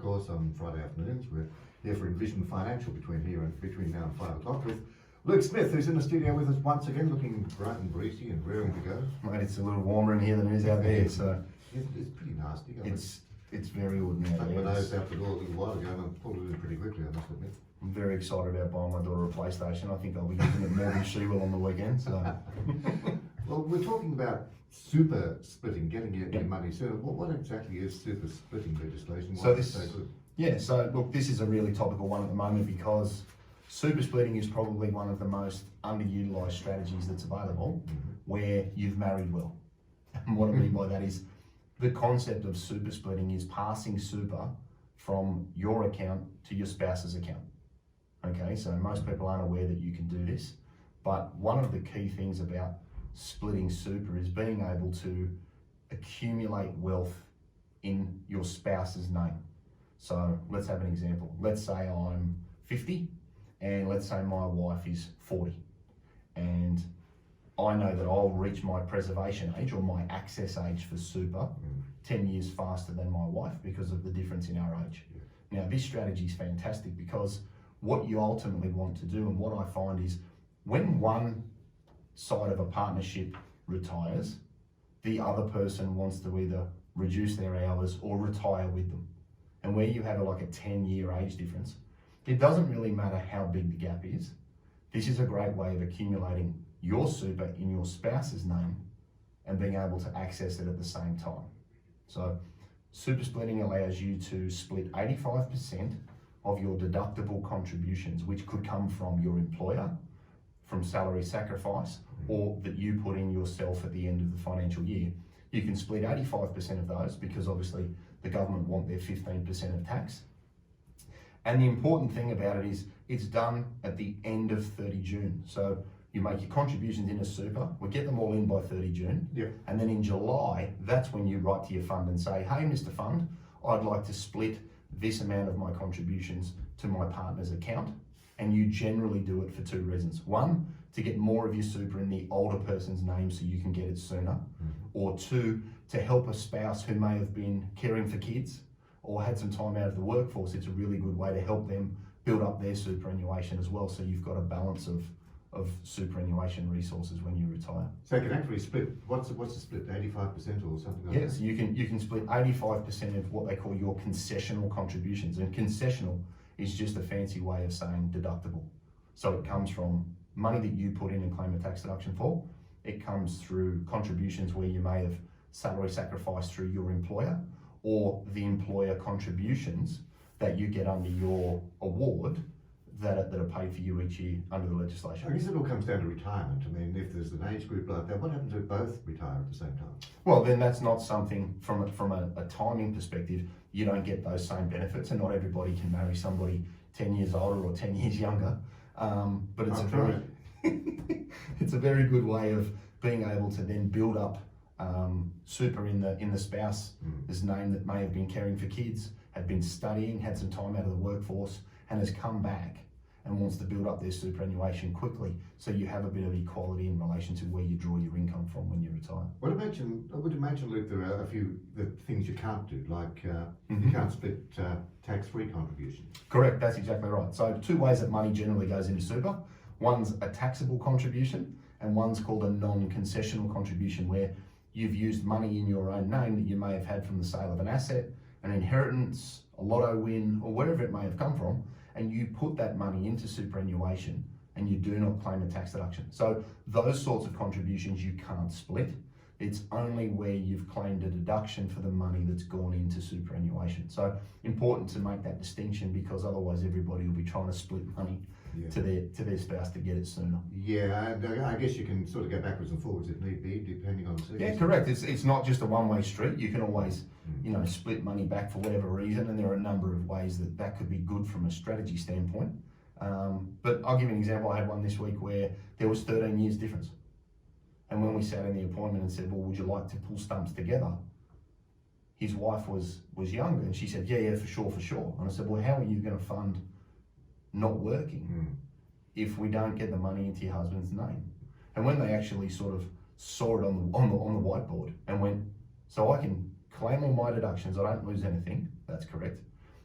course, on Friday afternoons. We're here for Envision Financial between now and 5 o'clock with Luke Smith, who's in the studio with us once again, looking bright and breezy and raring to go. Mate, it's a little warmer in here than it is out there, so It's pretty nasty. it's very ordinary. I took my nose out the door a little while ago and I pulled it in pretty quickly, I must admit. I'm very excited about buying my daughter a PlayStation. I think I'll be using it more than she will on the weekend. So, Well, we're talking about super splitting, getting your money sooner. What exactly is super splitting legislation? Why is it so good? Yeah, so look, this is a really topical one at the moment because super splitting is probably one of the most underutilised strategies that's available where you've married well. And what I mean by that is the concept of super splitting is passing super from your account to your spouse's account. Okay, so most people aren't aware that you can do this, but one of the key things about splitting super is being able to accumulate wealth in your spouse's name. So let's have an example. Let's say I'm 50 and let's say my wife is 40, and I know that I'll reach my preservation age or my access age for super 10 years faster than my wife because of the difference in our age. Now, this strategy is fantastic because what you ultimately want to do, and what I find is when one side of a partnership retires, the other person wants to either reduce their hours or retire with them. And where you have like a 10-year age difference, it doesn't really matter how big the gap is. This is a great way of accumulating your super in your spouse's name and being able to access it at the same time. So super splitting allows you to split 85% of your deductible contributions, which could come from your employer, from salary sacrifice, or that you put in yourself at the end of the financial year. You can split 85% of those because obviously the government want their 15% of tax. And the important thing about it is it's done at the end of 30 June. So you make your contributions into super, we get them all in by 30 June. Yeah. And then in July, that's when you write to your fund and say, hey, Mr. Fund, I'd like to split this amount of my contributions to my partner's account. And you generally do it for two reasons. One, to get more of your super in the older person's name so you can get it sooner. Or two, to help a spouse who may have been caring for kids or had some time out of the workforce. It's a really good way to help them build up their superannuation as well. So you've got a balance of superannuation resources when you retire. So you can actually split, what's the split, 85% or something like that? Yes, you can split 85% of what they call your concessional contributions. And concessional is just a fancy way of saying deductible. So it comes from money that you put in and claim a tax deduction for. It comes through contributions where you may have salary sacrificed through your employer, or the employer contributions that you get under your award that are paid for you each year under the legislation. I guess it all comes down to retirement. I mean, if there's an age group like that, what happens if both retire at the same time? Well, then that's not something from a timing perspective, you don't get those same benefits, and not everybody can marry somebody 10 years older or 10 years younger. But it's it's a very good way of being able to then build up super in the spouse's name that may have been caring for kids, had been studying, had some time out of the workforce, and has come back and wants to build up their superannuation quickly. So you have a bit of equality in relation to where you draw your income from when you retire. I would imagine, Luke, there are a few things you can't do, like you can't split tax-free contributions. Correct, that's exactly right. So two ways that money generally goes into super. One's a taxable contribution, and one's called a non-concessional contribution, where you've used money in your own name that you may have had from the sale of an asset, an inheritance, a lotto win, or wherever it may have come from, and you put that money into superannuation and you do not claim a tax deduction. So those sorts of contributions you can't split. It's only where you've claimed a deduction for the money that's gone into superannuation. So important to make that distinction, because otherwise everybody will be trying to split money to their spouse to get it sooner. Yeah, and I guess you can sort of go backwards and forwards if need be, depending on the circumstances. Yeah, correct. It's not just a one-way street. You can always, split money back for whatever reason, and there are a number of ways that could be good from a strategy standpoint. But I'll give you an example. I had one this week where there was 13 years difference. And when we sat in the appointment and said, well, would you like to pull stumps together? His wife was younger, and she said, yeah, for sure. And I said, well, how are you going to fund not working if we don't get the money into your husband's name? And when they actually sort of saw it on the whiteboard and went, so I can claim all my deductions, I don't lose anything, that's correct.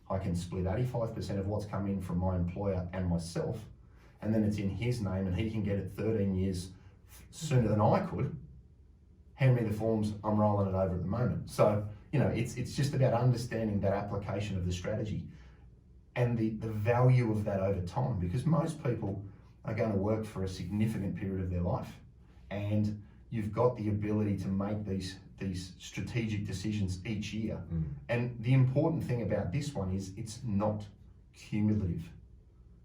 I can split 85% of what's come in from my employer and myself, and then it's in his name and he can get it 13 years sooner than I could. Hand me the forms, I'm rolling it over at the moment. So, it's just about understanding that application of the strategy and the value of that over time, because most people are going to work for a significant period of their life, and you've got the ability to make these strategic decisions each year. And the important thing about this one is it's not cumulative.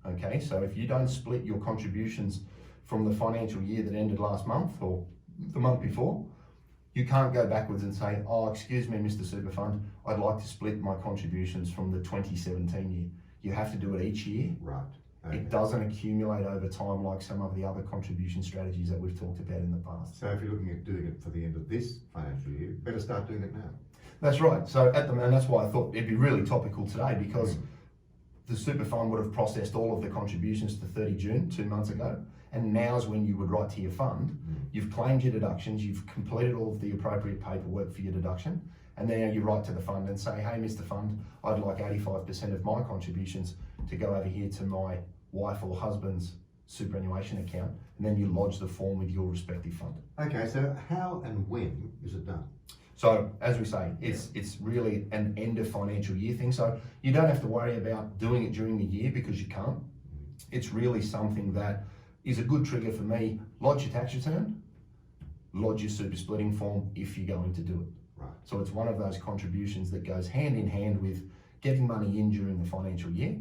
Okay, so if you don't split your contributions from the financial year that ended last month or the month before, you can't go backwards and say, oh, excuse me, Mr. Super Fund, I'd like to split my contributions from the 2017 year. You have to do it each year. Right. Okay. It doesn't accumulate over time like some of the other contribution strategies that we've talked about in the past. So if you're looking at doing it for the end of this financial year, better start doing it now. That's right. So and that's why I thought it'd be really topical today, because the super fund would have processed all of the contributions to 30 June, 2 months ago. And now's when you would write to your fund. You've claimed your deductions, you've completed all of the appropriate paperwork for your deduction, and then you write to the fund and say, hey, Mr. Fund, I'd like 85% of my contributions to go over here to my wife or husband's superannuation account, and then you lodge the form with your respective fund. Okay, so how and when is it done? So as we say, it's really an end of financial year thing. So you don't have to worry about doing it during the year, because you can't. It's really something that is a good trigger for me. Lodge your tax return, lodge your super splitting form if you're going to do it. Right. So it's one of those contributions that goes hand in hand with getting money in during the financial year.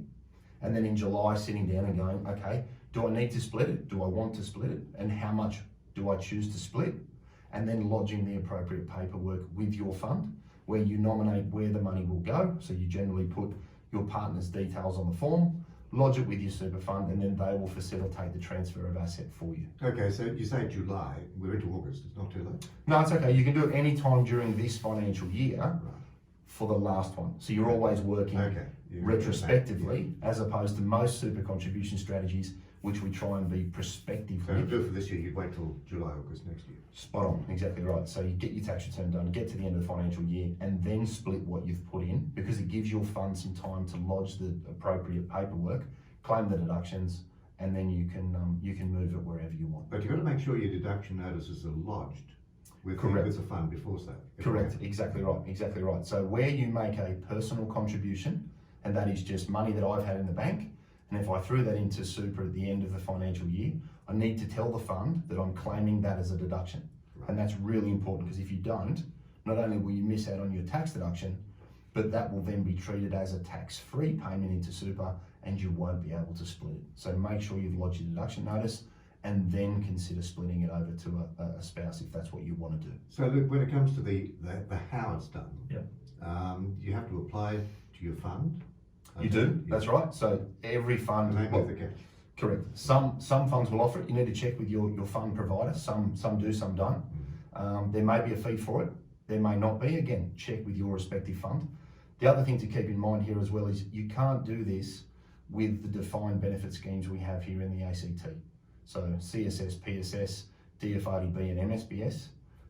And then in July, sitting down and going, okay, do I need to split it? Do I want to split it? And how much do I choose to split? And then lodging the appropriate paperwork with your fund, where you nominate where the money will go. So you generally put your partner's details on the form, lodge it with your super fund, and then they will facilitate the transfer of asset for you. Okay, so you say July, we're into August, it's not too late? No, it's okay. You can do it any time during this financial year. Right. For the last one. So you're always working retrospectively, as opposed to most super contribution strategies, which we try and be prospective. So to do it for this year, you'd wait till July, August next year. Spot on, exactly right. So you get your tax return done, get to the end of the financial year, and then split what you've put in, because it gives your fund some time to lodge the appropriate paperwork, claim the deductions, and then you can move it wherever you want. But you've got to make sure your deduction notices are lodged with the fund before so. Correct, exactly right. So where you make a personal contribution, and that is just money that I've had in the bank, and if I threw that into super at the end of the financial year, I need to tell the fund that I'm claiming that as a deduction. Right. And that's really important, because if you don't, not only will you miss out on your tax deduction, but that will then be treated as a tax-free payment into super, and you won't be able to split it. So make sure you've lodged your deduction notice, and then consider splitting it over to a spouse if that's what you want to do. So look, when it comes to the how it's done, you have to apply to your fund. You do, that's right. So every fund, correct. Some funds will offer it. You need to check with your fund provider. Some do, some don't. There may be a fee for it. There may not be. Again, check with your respective fund. The other thing to keep in mind here as well is you can't do this with the defined benefit schemes we have here in the ACT. So CSS, PSS, DFRDB and MSBS,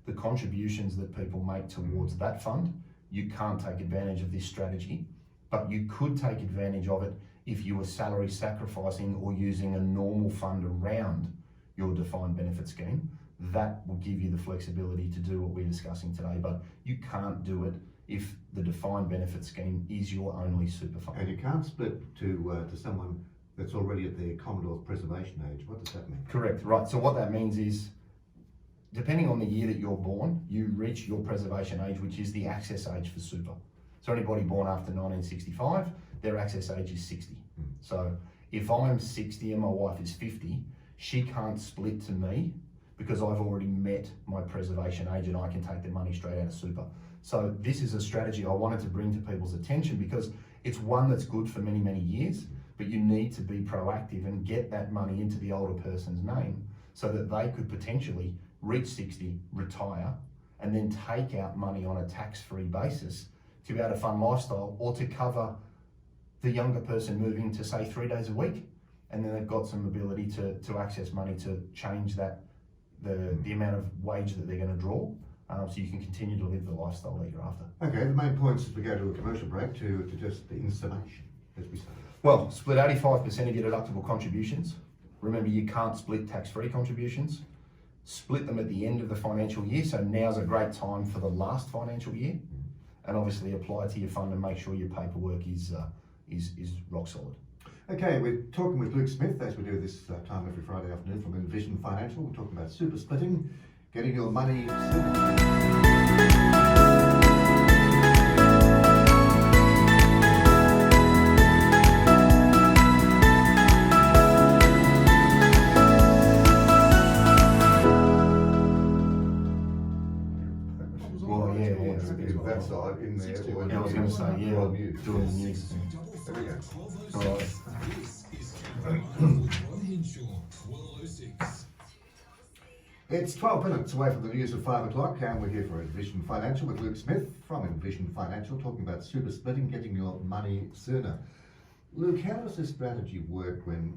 the contributions that people make towards that fund, you can't take advantage of this strategy, but you could take advantage of it if you were salary sacrificing or using a normal fund around your defined benefit scheme. That will give you the flexibility to do what we're discussing today, but you can't do it if the defined benefit scheme is your only super fund. And you can't split to someone that's already at the Commonwealth preservation age. What does that mean? Correct, right. So what that means is, depending on the year that you're born, you reach your preservation age, which is the access age for super. So anybody born after 1965, their access age is 60. So if I'm 60 and my wife is 50, she can't split to me because I've already met my preservation age and I can take the money straight out of super. So this is a strategy I wanted to bring to people's attention, because it's one that's good for many, many years, but you need to be proactive and get that money into the older person's name so that they could potentially reach 60, retire, and then take out money on a tax-free basis to be able to fund lifestyle, or to cover the younger person moving to, say, 3 days a week. And then they've got some ability to access money to change that, the amount of wage that they're going to draw. so you can continue to live the lifestyle that you're after. Okay, the main points as we go to a commercial break to just in summation, as we say. Well, split 85% of your deductible contributions. Remember, you can't split tax-free contributions. Split them at the end of the financial year, so now's a great time for the last financial year. And obviously apply to your fund and make sure your paperwork is rock solid. Okay, we're talking with Luke Smith, as we do this time every Friday afternoon from Envision Financial. We're talking about super splitting, getting your money that side in there. Yeah, I was going to say, yeah, on news. doing the news. There we go. All right. It's 12 minutes away from the news of 5 o'clock, and we're here for Envision Financial with Luke Smith from Envision Financial, talking about super splitting, getting your money sooner. Luke, how does this strategy work when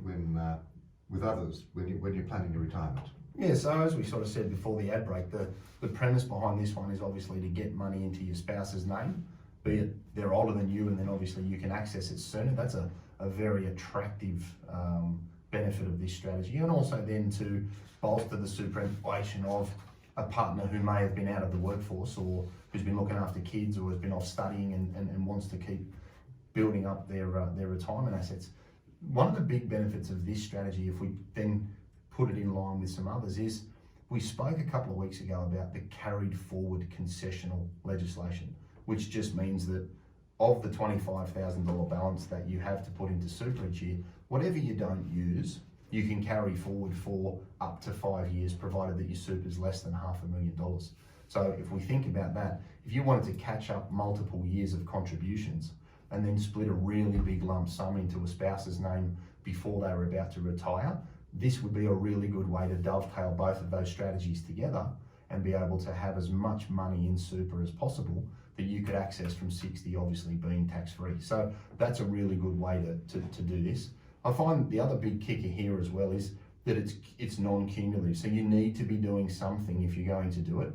with others when you're planning your retirement? Yeah, so as we sort of said before the ad break, the premise behind this one is obviously to get money into your spouse's name, be it they're older than you, and then obviously you can access it sooner. That's a very attractive benefit of this strategy, and also then to bolster the superannuation of a partner who may have been out of the workforce, or who's been looking after kids, or has been off studying and wants to keep building up their retirement assets. One of the big benefits of this strategy, if we then put it in line with some others, is we spoke a couple of weeks ago about the carried forward concessional legislation, which just means that of the $25,000 balance that you have to put into super each year, whatever you don't use, you can carry forward for up to 5 years, provided that your super is less than $500,000. So if we think about that, if you wanted to catch up multiple years of contributions and then split a really big lump sum into a spouse's name before they were about to retire, this would be a really good way to dovetail both of those strategies together and be able to have as much money in super as possible that you could access from 60, obviously being tax-free. So that's a really good way to do this. I find the other big kicker here as well is that it's non-cumulative. So you need to be doing something if you're going to do it.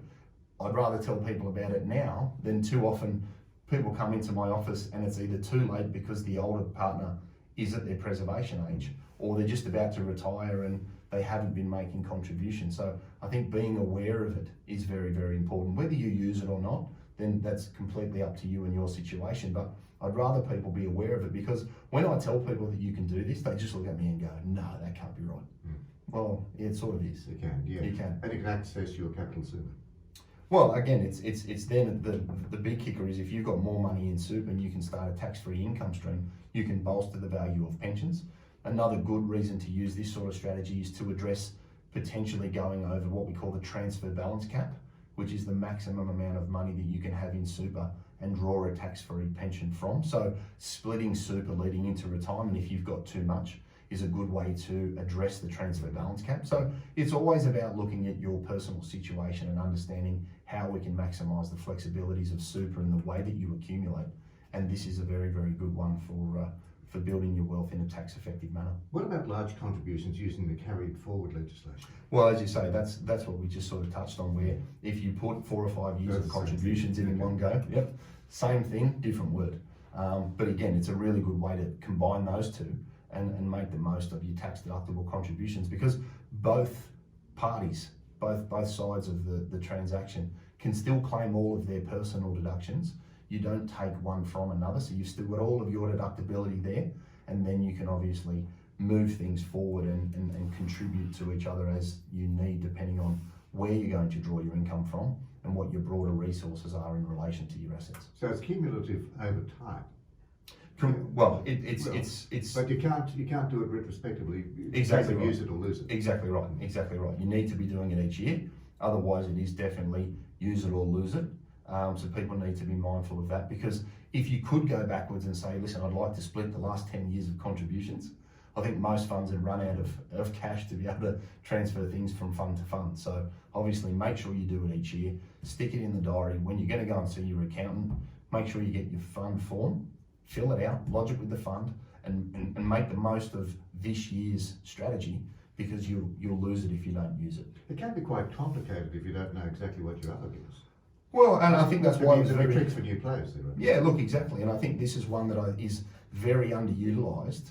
I'd rather tell people about it now than too often people come into my office and it's either too late because the older partner is at their preservation age, or they're just about to retire and they haven't been making contributions. So I think being aware of it is very, very important. Whether you use it or not, then that's completely up to you and your situation. But I'd rather people be aware of it, because when I tell people that you can do this, they just look at me and go, no, that can't be right. Well, it sort of is. You can, yeah. You can. And you can access your capital sooner. Well, again, it's then the big kicker is if you've got more money in super and you can start a tax-free income stream, you can bolster the value of pensions. Another good reason to use this sort of strategy is to address potentially going over what we call the transfer balance cap, which is the maximum amount of money that you can have in super and draw a tax-free pension from. So splitting super leading into retirement, if you've got too much, is a good way to address the transfer balance cap. So it's always about looking at your personal situation and understanding how we can maximise the flexibilities of super and the way that you accumulate. And this is a very, very good one for building your wealth in a tax-effective manner. What about large contributions using the carried forward legislation? Well, as you say, that's what we just sort of touched on, where if you put 4 or 5 years of contributions in one go, yep, same thing, different word. But again, it's a really good way to combine those two and make the most of your tax-deductible contributions, because both parties, both sides of the transaction can still claim all of their personal deductions. You don't take one from another, so you've still got all of your deductibility there, and then you can obviously move things forward and contribute to each other as you need, depending on where you're going to draw your income from and what your broader resources are in relation to your assets. So it's cumulative over time. Well, it's But you can't do it retrospectively. Exactly right. Use it or lose it. Exactly right. Exactly right. You need to be doing it each year. Otherwise, it is definitely use it or lose it. So people need to be mindful of that, because if you could go backwards and say, listen, I'd like to split the last 10 years of contributions, I think most funds would run out of cash to be able to transfer things from fund to fund. So obviously make sure you do it each year, stick it in the diary. When you're going to go and see your accountant, make sure you get your fund form, fill it out, lodge it with the fund, and make the most of this year's strategy, because you'll lose it if you don't use it. It can be quite complicated if you don't know exactly what your other is. Well, and I think that's why it was very very tricks for new players there. Right? Yeah, look, exactly, and I think this is one that is very underutilised.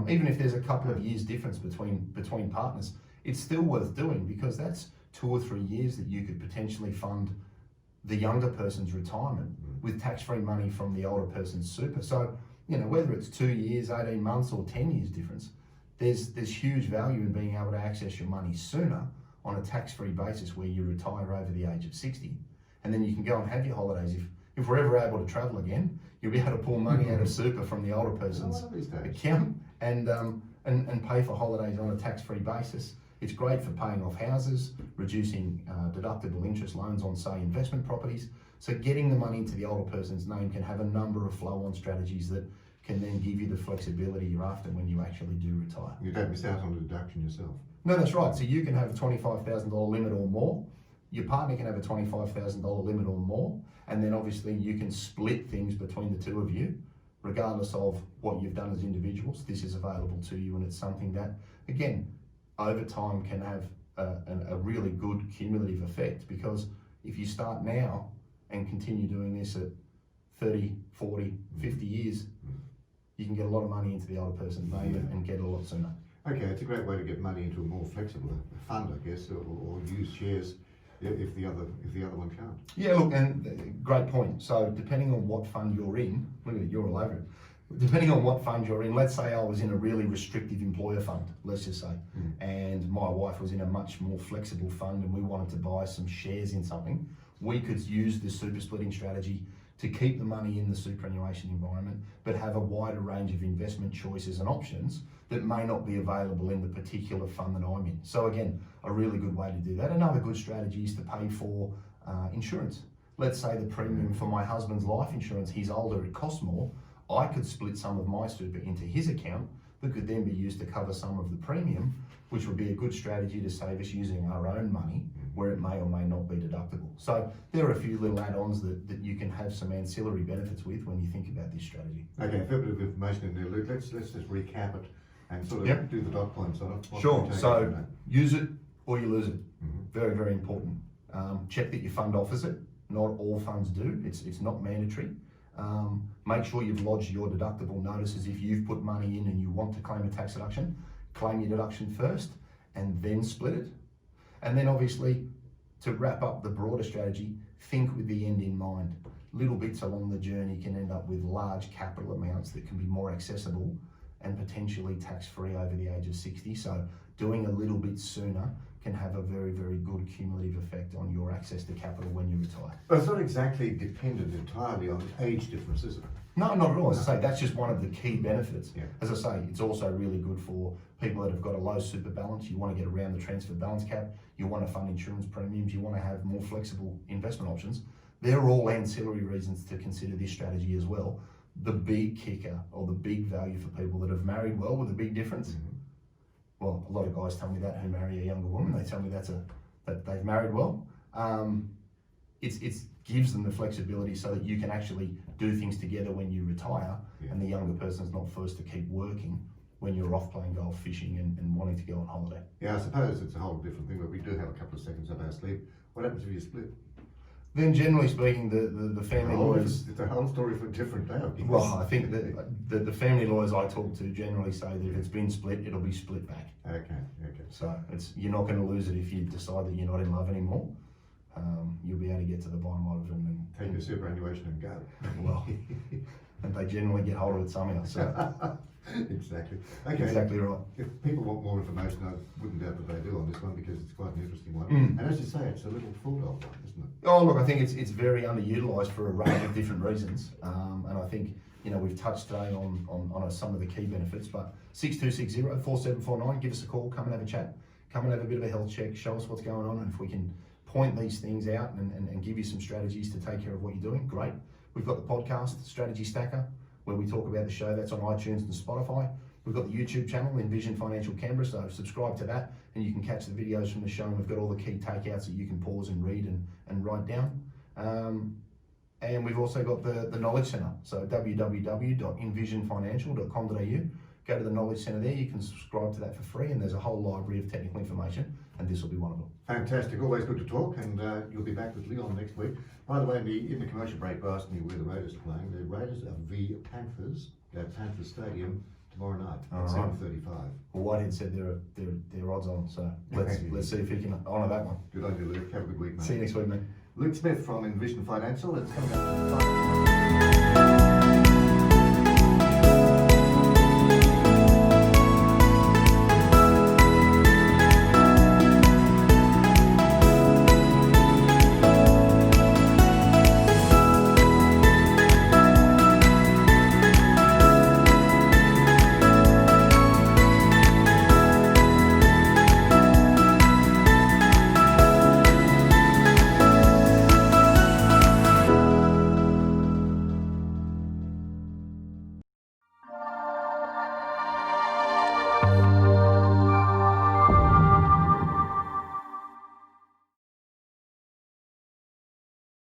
Even if there's a couple of years difference between partners, it's still worth doing because that's 2 or 3 years that you could potentially fund the younger person's retirement with tax-free money from the older person's super. So, whether it's 2 years, 18 months, or 10 years difference, there's huge value in being able to access your money sooner on a tax-free basis where you retire over the age of 60. And then you can go and have your holidays. If we're ever able to travel again, you'll be able to pull money out of super from the older person's account and pay for holidays on a tax-free basis. It's great for paying off houses, reducing deductible interest loans on, say, investment properties. So getting the money into the older person's name can have a number of flow-on strategies that can then give you the flexibility you're after when you actually do retire. You don't miss out on the deduction yourself. No, that's right. So you can have a $25,000 limit or more. Your partner can have a $25,000 limit or more. And then obviously you can split things between the two of you, regardless of what you've done as individuals. This is available to you, and it's something that, again, over time can have a really good cumulative effect, because if you start now and continue doing this at 30, 40, 50 years, you can get a lot of money into the older person's name and get it a lot sooner. Okay, it's a great way to get money into a more flexible fund, I guess, or use shares if the other one can't. Yeah, look, and great point. So depending on what fund you're in, look at it, you're all over it. Depending on what fund you're in, let's say I was in a really restrictive employer fund, let's just say, and my wife was in a much more flexible fund and we wanted to buy some shares in something, we could use the super splitting strategy to keep the money in the superannuation environment, but have a wider range of investment choices and options that may not be available in the particular fund that I'm in. So again, a really good way to do that. Another good strategy is to pay for insurance. Let's say the premium for my husband's life insurance, he's older, it costs more. I could split some of my super into his account that could then be used to cover some of the premium, which would be a good strategy to save us using our own money where it may or may not be deductible. So there are a few little add-ons that you can have some ancillary benefits with when you think about this strategy. Okay, a fair bit of information in there, Luke. Let's just recap it and sort of do the dot points on it. Sure, so use it or you lose it. Very, very important. Check that your fund offers it. Not all funds do, it's not mandatory. Make sure you've lodged your deductible notices. If you've put money in and you want to claim a tax deduction, claim your deduction first and then split it. And then obviously, to wrap up the broader strategy, think with the end in mind. Little bits along the journey can end up with large capital amounts that can be more accessible and potentially tax-free over the age of 60. So doing a little bit sooner can have a very, very good cumulative effect on your access to capital when you retire. But it's not exactly dependent entirely on age difference, is it? No, not at all. As I say, that's just one of the key benefits. Yeah. As I say, it's also really good for people that have got a low super balance. You want to get around the transfer balance cap. You want to fund insurance premiums. You want to have more flexible investment options. They're all ancillary reasons to consider this strategy as well. The big kicker or the big value for people that have married well with a big difference. Well, a lot of guys tell me that who marry a younger woman. They tell me that they've married well. It gives them the flexibility so that you can actually do things together when you retire, and the younger person's not forced to keep working when you're off playing golf, fishing, and wanting to go on holiday. Yeah, I suppose it's a whole different thing, but we do have a couple of seconds up our sleeve. What happens if you split? Then generally speaking, the family lawyers... It's a whole story for a different day. Well, I think that the family lawyers I talk to generally say that if it's been split, it'll be split back. Okay. So you're not going to lose it if you decide that you're not in love anymore. You'll be able to get to the bottom of it and take your superannuation and go. Well, and they generally get hold of it somehow. So exactly. Okay. Exactly right. If people want more information, I wouldn't doubt that they do on this one, because it's quite an interesting one. And as you say, it's a little thought of one, isn't it? Oh, look, I think it's very underutilised for a range of different reasons. And I think, we've touched today on some of the key benefits, but 6260-4749, give us a call, come and have a chat, come and have a bit of a health check, show us what's going on, and if we can point these things out and give you some strategies to take care of what you're doing, great. We've got the podcast, Strategy Stacker, where we talk about the show. That's on iTunes and Spotify. We've got the YouTube channel, Envision Financial Canberra, so subscribe to that and you can catch the videos from the show, and we've got all the key takeouts that you can pause and read and write down. And we've also got the Knowledge Centre, so www.envisionfinancial.com.au. Go to the Knowledge Centre there, you can subscribe to that for free, and there's a whole library of technical information and this will be one of them. Fantastic, always good to talk, and you'll be back with Leon next week. By the way, in the commercial break, I asked me where the Raiders are playing. The Raiders are the Panthers at Panthers Stadium tomorrow night at 7:35. Well, Whitehead said they're odds on, so let's see if he can honour that one. Good on you, Luke. Have a good week, mate. See you next week, mate. Luke Smith from Envision Financial. It's coming up to 5.